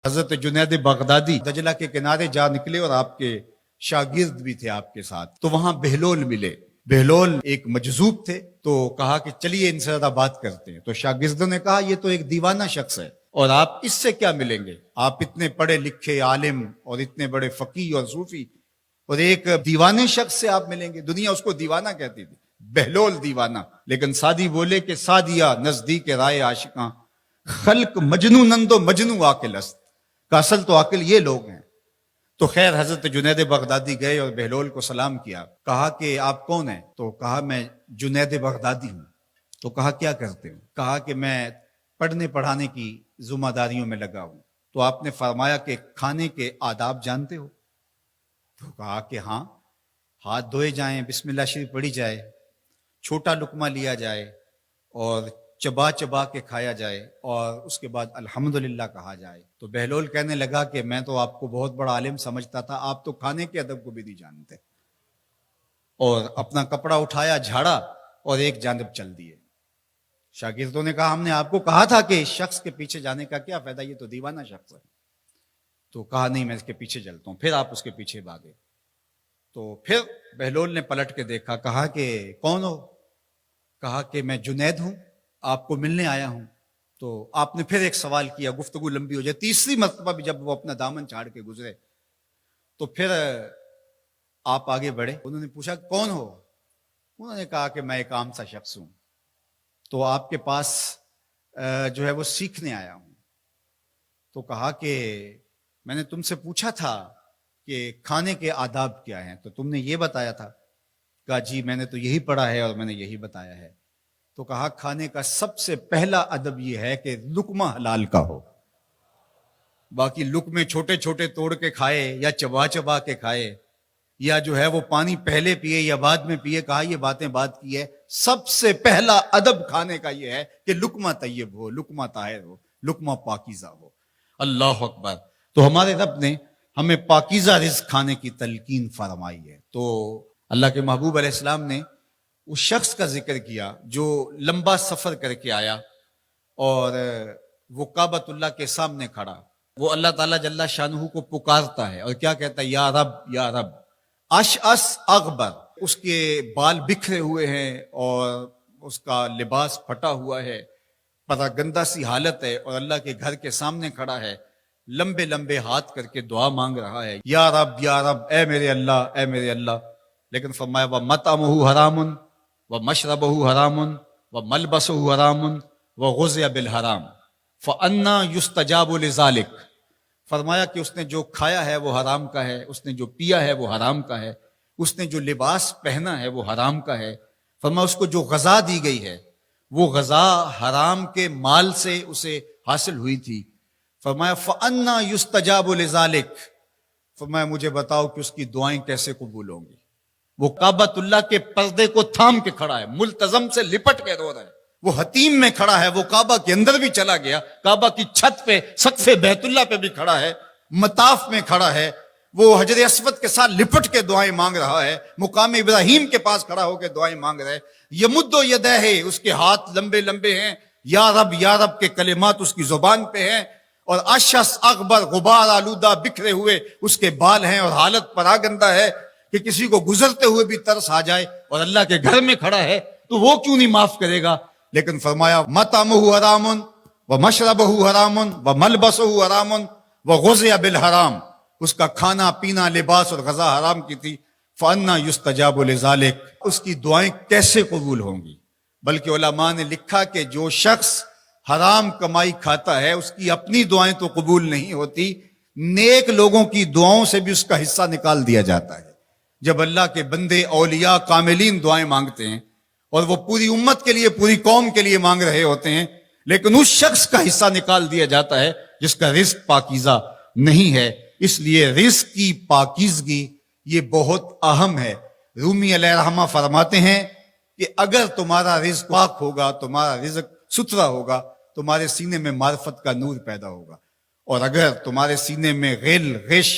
حضرت جنید بغدادی دجلہ کے کنارے جا نکلے اور آپ کے شاگرد بھی تھے آپ کے ساتھ، تو وہاں بہلول ملے۔ بہلول ایک مجذوب تھے، تو کہا کہ چلیے ان سے ذرا بات کرتے ہیں۔ تو شاگردوں نے کہا یہ تو ایک دیوانہ شخص ہے اور آپ اس سے کیا ملیں گے، آپ اتنے پڑھے لکھے عالم اور اتنے بڑے فقیہ اور صوفی، اور ایک دیوانے شخص سے آپ ملیں گے؟ دنیا اس کو دیوانہ کہتی تھی، بہلول دیوانہ۔ لیکن سعدی بولے کہ سعدیہ نزدیک رائے عاشقاں، خلق مجنو نندو مجنو عاقل است، کا اصل تو عاقل یہ لوگ ہیں۔ تو خیر حضرت جنید بغدادی گئے اور بہلول کو سلام کیا، کہا کہ آپ کون ہیں؟ تو کہا میں جنید بغدادی ہوں۔ تو کہا کیا کرتے ہو؟ کہا کہ میں پڑھنے پڑھانے کی ذمہ داریوں میں لگا ہوں۔ تو آپ نے فرمایا کہ کھانے کے آداب جانتے ہو؟ تو کہا کہ ہاں، ہاتھ دھوئے جائیں، بسم اللہ شریف پڑھی جائے، چھوٹا لقمہ لیا جائے اور چبا چبا کے کھایا جائے، اور اس کے بعد الحمدللہ کہا جائے۔ تو بہلول کہنے لگا کہ میں تو آپ کو بہت بڑا عالم سمجھتا تھا، آپ تو کھانے کے ادب کو بھی نہیں جانتے۔ اور اپنا کپڑا اٹھایا، جھاڑا اور ایک جانب چل دیے۔ شاگردوں نے کہا ہم نے آپ کو کہا تھا کہ اس شخص کے پیچھے جانے کا کیا فائدہ، یہ تو دیوانہ شخص ہے۔ تو کہا نہیں میں اس کے پیچھے چلتا ہوں۔ پھر آپ اس کے پیچھے بھاگے۔ تو پھر بہلول نے پلٹ کے دیکھا، کہا کہ کون ہو؟ کہا کہ میں جنید ہوں، آپ کو ملنے آیا ہوں۔ تو آپ نے پھر ایک سوال کیا، گفتگو لمبی ہو جائے۔ تیسری مرتبہ بھی جب وہ اپنا دامن چھاڑ کے گزرے تو پھر آپ آگے بڑھے۔ انہوں نے پوچھا کون ہو؟ انہوں نے کہا کہ میں ایک عام سا شخص ہوں، تو آپ کے پاس جو ہے وہ سیکھنے آیا ہوں۔ تو کہا کہ میں نے تم سے پوچھا تھا کہ کھانے کے آداب کیا ہیں، تو تم نے یہ بتایا تھا۔ کہا جی میں نے تو یہی پڑھا ہے اور میں نے یہی بتایا ہے۔ تو کہا کھانے کا سب سے پہلا ادب یہ ہے کہ لقمہ حلال کا ہو، باقی لقمے چھوٹے چھوٹے توڑ کے کھائے یا چبا چبا کے کھائے یا جو ہے وہ پانی پہلے پیے یا بعد میں پیے، کہا یہ باتیں بات کی ہے۔ سب سے پہلا ادب کھانے کا یہ ہے کہ لقمہ طیب ہو، لقمہ طاہر ہو، لقمہ پاکیزہ ہو۔ اللہ اکبر۔ تو ہمارے رب نے ہمیں پاکیزہ رزق کھانے کی تلقین فرمائی ہے۔ تو اللہ کے محبوب علیہ السلام نے اس شخص کا ذکر کیا جو لمبا سفر کر کے آیا اور وہ کعبۃ اللہ کے سامنے کھڑا، وہ اللہ تعالیٰ جل شانہ کو پکارتا ہے اور کیا کہتا ہے؟ یا رب یا رب، اشعث اغبر، اس کے بال بکھرے ہوئے ہیں اور اس کا لباس پھٹا ہوا ہے، پراگندہ سی حالت ہے، اور اللہ کے گھر کے سامنے کھڑا ہے، لمبے لمبے ہاتھ کر کے دعا مانگ رہا ہے، یا رب اے میرے اللہ، اے میرے اللہ۔ لیکن فرمایا وَمَطْعَمُهُ حَرَامٌ وَمَشْرَبُهُ حَرَامٌ وَمَلْبَسُهُ حَرَامٌ وَغُذِّيَ بِالْحَرَامِ فَأَنَّىٰ يُسْتَجَابُ لِذَٰلِكَ۔ فرمایا کہ اس نے جو کھایا ہے وہ حرام کا ہے، اس نے جو پیا ہے وہ حرام کا ہے، اس نے جو لباس پہنا ہے وہ حرام کا ہے۔ فرمایا اس کو جو غذا دی گئی ہے وہ غذا حرام کے مال سے اسے حاصل ہوئی تھی۔ فرمایا فَأَنَّىٰ يُسْتَجَابُ لِذَٰلِكَ۔ فرمایا مجھے بتاؤ کہ اس کی دعائیں کیسے قبول ہوں گی؟ وہ کعبۃ اللہ کے پردے کو تھام کے کھڑا ہے، ملتزم سے لپٹ کے رو رہا ہے، وہ حتیم میں کھڑا ہے، وہ کعبہ کے اندر بھی چلا گیا، کعبہ کی چھت پہ سقف بیت اللہ پہ بھی کھڑا ہے، مطاف میں کھڑا ہے، وہ حجر اسود کے ساتھ لپٹ کے دعائیں مانگ رہا ہے، مقام ابراہیم کے پاس کھڑا ہو کے دعائیں مانگ رہا ہے، یمد یدہ، اس کے ہاتھ لمبے لمبے ہیں، یا رب کے کلمات اس کی زبان پہ ہیں، اور اشعث اغبر، غبار آلودہ بکھرے ہوئے اس کے بال ہیں، اور حالت پراگندہ ہے کہ کسی کو گزرتے ہوئے بھی ترس آ جائے، اور اللہ کے گھر میں کھڑا ہے تو وہ کیوں نہیں معاف کرے گا؟ لیکن فرمایا مطعمہ حرام ومشربہ حرام وملبسہ حرام وغذی بالحرام، اس کا کھانا پینا لباس اور غذا حرام کی تھی۔ فأنا یستجاب لذالک، اس کی دعائیں کیسے قبول ہوں گی؟ بلکہ علماء نے لکھا کہ جو شخص حرام کمائی کھاتا ہے اس کی اپنی دعائیں تو قبول نہیں ہوتی، نیک لوگوں کی دعاؤں سے بھی اس کا حصہ نکال دیا جاتا ہے۔ جب اللہ کے بندے اولیاء کاملین دعائیں مانگتے ہیں اور وہ پوری امت کے لیے، پوری قوم کے لیے مانگ رہے ہوتے ہیں، لیکن اس شخص کا حصہ نکال دیا جاتا ہے جس کا رزق پاکیزہ نہیں ہے۔ اس لیے رزق کی پاکیزگی یہ بہت اہم ہے۔ رومی علیہ الرحمہ فرماتے ہیں کہ اگر تمہارا رزق پاک ہوگا، تمہارا رزق ستھرا ہوگا، تمہارے سینے میں معرفت کا نور پیدا ہوگا، اور اگر تمہارے سینے میں غل، غش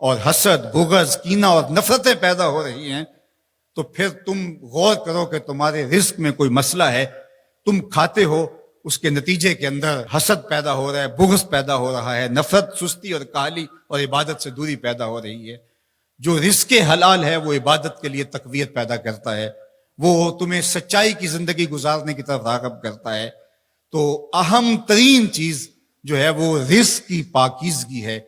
اور حسد، بغض، کینہ اور نفرتیں پیدا ہو رہی ہیں تو پھر تم غور کرو کہ تمہارے رزق میں کوئی مسئلہ ہے۔ تم کھاتے ہو اس کے نتیجے کے اندر حسد پیدا ہو رہا ہے، بغض پیدا ہو رہا ہے، نفرت، سستی اور کاہلی اور عبادت سے دوری پیدا ہو رہی ہے۔ جو رزق حلال ہے وہ عبادت کے لیے تقویت پیدا کرتا ہے، وہ تمہیں سچائی کی زندگی گزارنے کی طرف راغب کرتا ہے۔ تو اہم ترین چیز جو ہے وہ رزق کی پاکیزگی ہے،